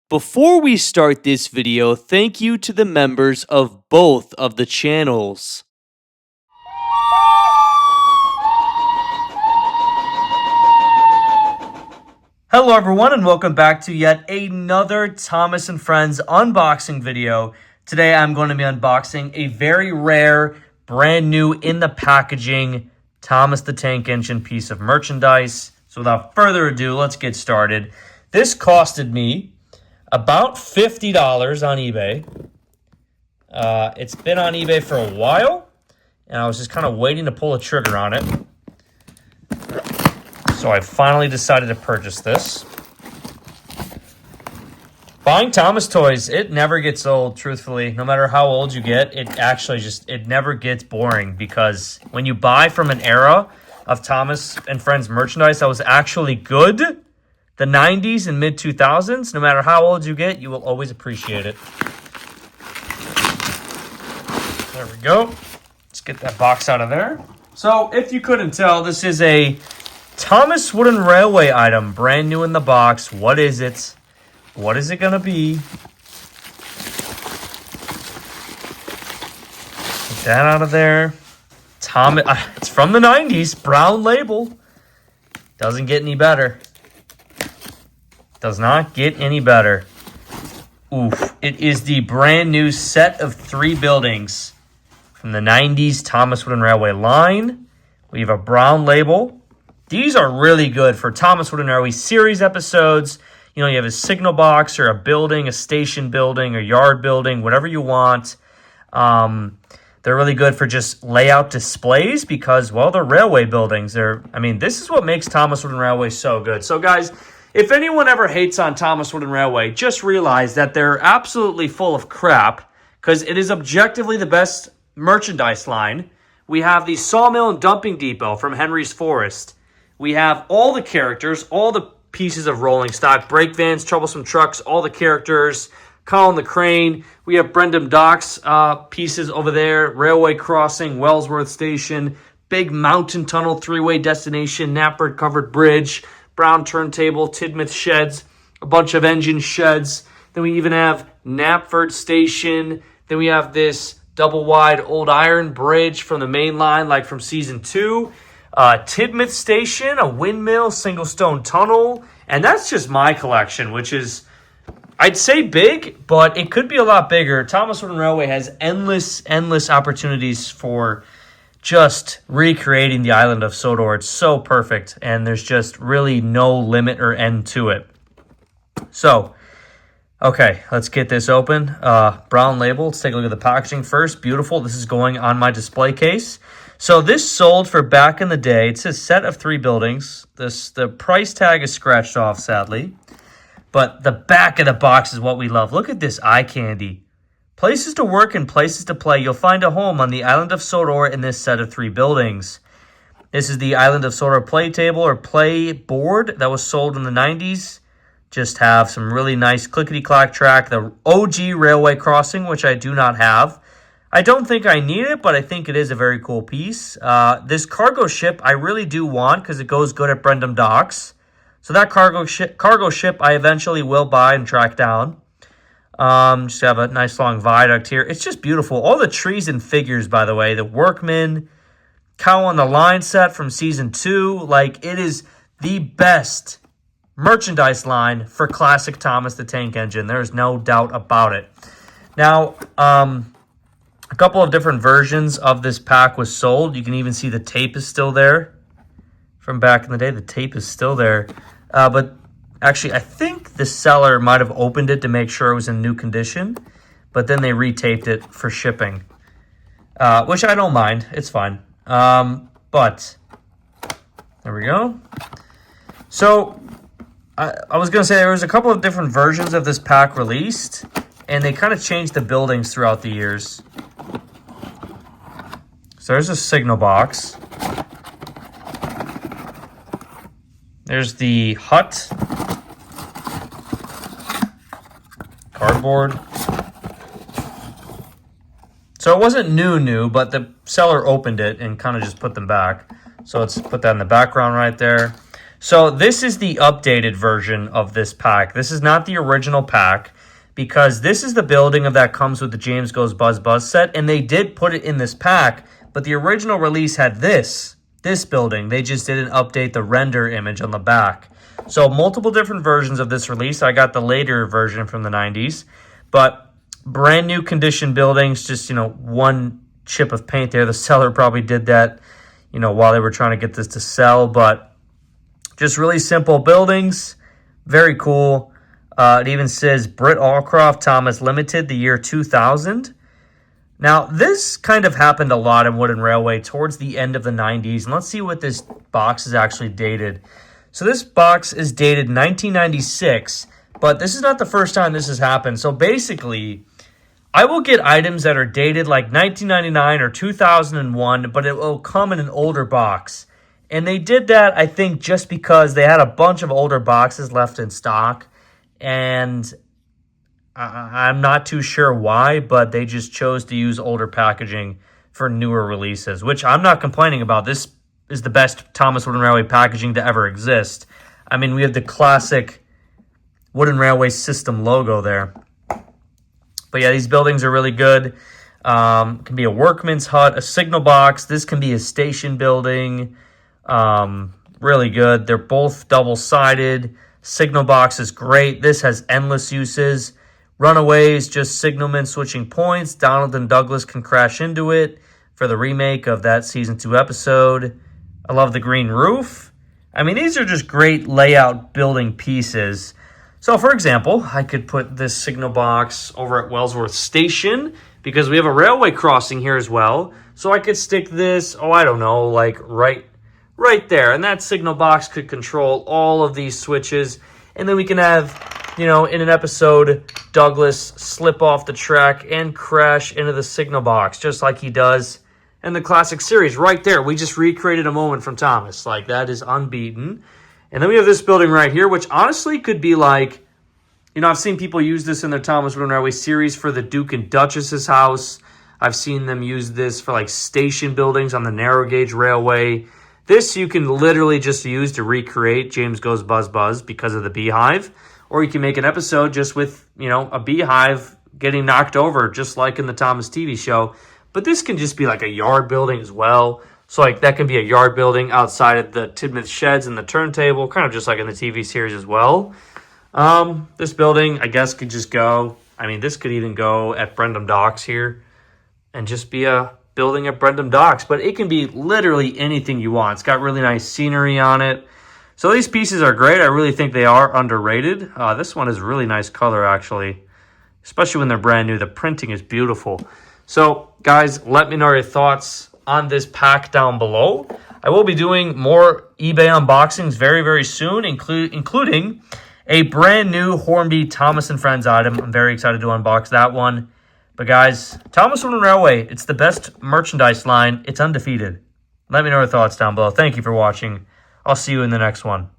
Before we start this video, thank you to the members of both of the channels. Hello everyone and welcome back to yet another Thomas & Friends unboxing video. Today I'm going to be unboxing a very rare, brand new in the packaging Thomas the Tank Engine piece of merchandise. So without further ado, let's get started. This costed me about $50 on eBay. It's been on eBay for a while, and I was just kind of waiting to pull the trigger on it. So I finally decided to purchase this. Buying Thomas toys, it never gets old, truthfully. No matter how old you get, it never gets boring, because when you buy from an era of Thomas & Friends merchandise that was actually good, the 90s and mid-2000s, no matter how old you get, you will always appreciate it. There we go. Let's get that box out of there. So, if you couldn't tell, this is a Thomas Wooden Railway item, brand new in the box. What is it? What is it going to be? Get that out of there. It's from the 90s, brown label. Doesn't get any better. Does not get any better. Oof. It is the brand new set of 3 buildings from the 90s Thomas Wooden Railway line. We have a brown label. These are really good for Thomas Wooden Railway series episodes. You know, you have a signal box or a building, a station building, or yard building, whatever you want. They're really good for just layout displays because, well, they're railway buildings. This is what makes Thomas Wooden Railway so good. So, guys, if anyone ever hates on Thomas Wooden Railway, just realize that they're absolutely full of crap because it is objectively the best merchandise line. We have the Sawmill and Dumping Depot from Henry's Forest. We have all the characters, all the pieces of rolling stock, brake vans, troublesome trucks, all the characters, Colin the Crane. We have Brendam Docks pieces over there, Railway Crossing, Wellsworth Station, Big Mountain Tunnel, 3-way destination, Knapford Covered Bridge, Brown Turntable, Tidmouth Sheds, a bunch of engine sheds. Then we even have Knapford Station. Then we have this double-wide Old Iron Bridge from the main line, like from Season 2. Tidmouth Station, a windmill, single stone tunnel. And that's just my collection, which is, I'd say big, but it could be a lot bigger. Thomas Wooden Railway has endless opportunities for just recreating the island of Sodor. It's so perfect, and there's just really no limit or end to it. So, okay, let's get this open. Brown label. Let's take a look at the packaging first. Beautiful. This is going on my display case. So this sold for back in the day. It's a set of 3 buildings. The price tag is scratched off, sadly. But the back of the box is what we love. Look at this eye candy. Places to work and places to play. You'll find a home on the island of Sodor in this set of 3 buildings. This is the Island of Sodor play table or play board that was sold in the 90s. Just have some really nice clickety-clack track. The OG Railway Crossing, which I do not have. I don't think I need it, but I think it is a very cool piece. This cargo ship I really do want because it goes good at Brendam Docks. So that cargo ship I eventually will buy and track down. Just have a nice long viaduct here. It's just beautiful. All the trees and figures, by the way. The Workman, Cow on the Line set from Season 2. Like, it is the best merchandise line for classic Thomas the Tank Engine. There's no doubt about it. Now, a couple of different versions of this pack was sold. You can even see the tape is still there. From back in the day, the tape is still there. But actually, I think the seller might have opened it to make sure it was in new condition. But then they retaped it for shipping. Which I don't mind. It's fine. But there we go. So I was going to say there was a couple of different versions of this pack released. And they kind of changed the buildings throughout the years. So there's a signal box. There's the hut. Cardboard. So it wasn't new, but the seller opened it and kind of just put them back. So let's put that in the background right there. So this is the updated version of this pack. This is not the original pack because this is the building of that comes with the James Goes Buzz Buzz set, and they did put it in this pack, but the original release had this building. They just didn't update the render image on the back. So multiple different versions of this release. I got the later version from the 90s, but brand new condition buildings, just, one chip of paint there. The seller probably did that, while they were trying to get this to sell, but just really simple buildings. Very cool. It even says Britt Allcroft Thomas Limited, the year 2000. Now, this kind of happened a lot in Wooden Railway towards the end of the 90s. And let's see what this box is actually dated. So this box is dated 1996, but this is not the first time this has happened. So basically, I will get items that are dated like 1999 or 2001, but it will come in an older box. And they did that, I think, just because they had a bunch of older boxes left in stock. And I'm not too sure why, but they just chose to use older packaging for newer releases, which I'm not complaining about. This is the best Thomas Wooden Railway packaging to ever exist. I mean, we have the classic Wooden Railway system logo there. But yeah, these buildings are really good. Can be a workman's hut, a signal box. This can be a station building. Really good. They're both double-sided. Signal box is great. This has endless uses. Runaways, just signalmen switching points. Donald and Douglas can crash into it for the remake of that season 2 episode. I love the green roof. I mean, these are just great layout building pieces. So, for example, I could put this signal box over at Wellsworth Station because we have a railway crossing here as well. So I could stick this, I don't know, like right there. And that signal box could control all of these switches. And then we can have, in an episode, Douglas slip off the track and crash into the signal box, just like he does in the classic series. Right there. We just recreated a moment from Thomas. Like, that is unbeaten. And then we have this building right here, which honestly could be like, I've seen people use this in their Thomas Wooden Railway series for the Duke and Duchess's house. I've seen them use this for like station buildings on the narrow gauge railway. This you can literally just use to recreate James Goes Buzz Buzz because of the beehive. Or you can make an episode just with, a beehive getting knocked over, just like in the Thomas TV show. But this can just be like a yard building as well. So like that can be a yard building outside of the Tidmouth sheds and the turntable, kind of just like in the TV series as well. This building, I guess, could just go. I mean, this could even go at Brendam Docks here and just be a building at Brendam Docks, but it can be literally anything you want. It's got really nice scenery on it. So these pieces are great. I really think they are underrated. This one is really nice color, actually, especially when they're brand new. The printing is beautiful. So, guys, let me know your thoughts on this pack down below. I will be doing more eBay unboxings very, very soon, including a brand new Hornby Thomas & Friends item. I'm very excited to unbox that one. But guys, Thomas Wooden Railway, it's the best merchandise line. It's undefeated. Let me know your thoughts down below. Thank you for watching. I'll see you in the next one.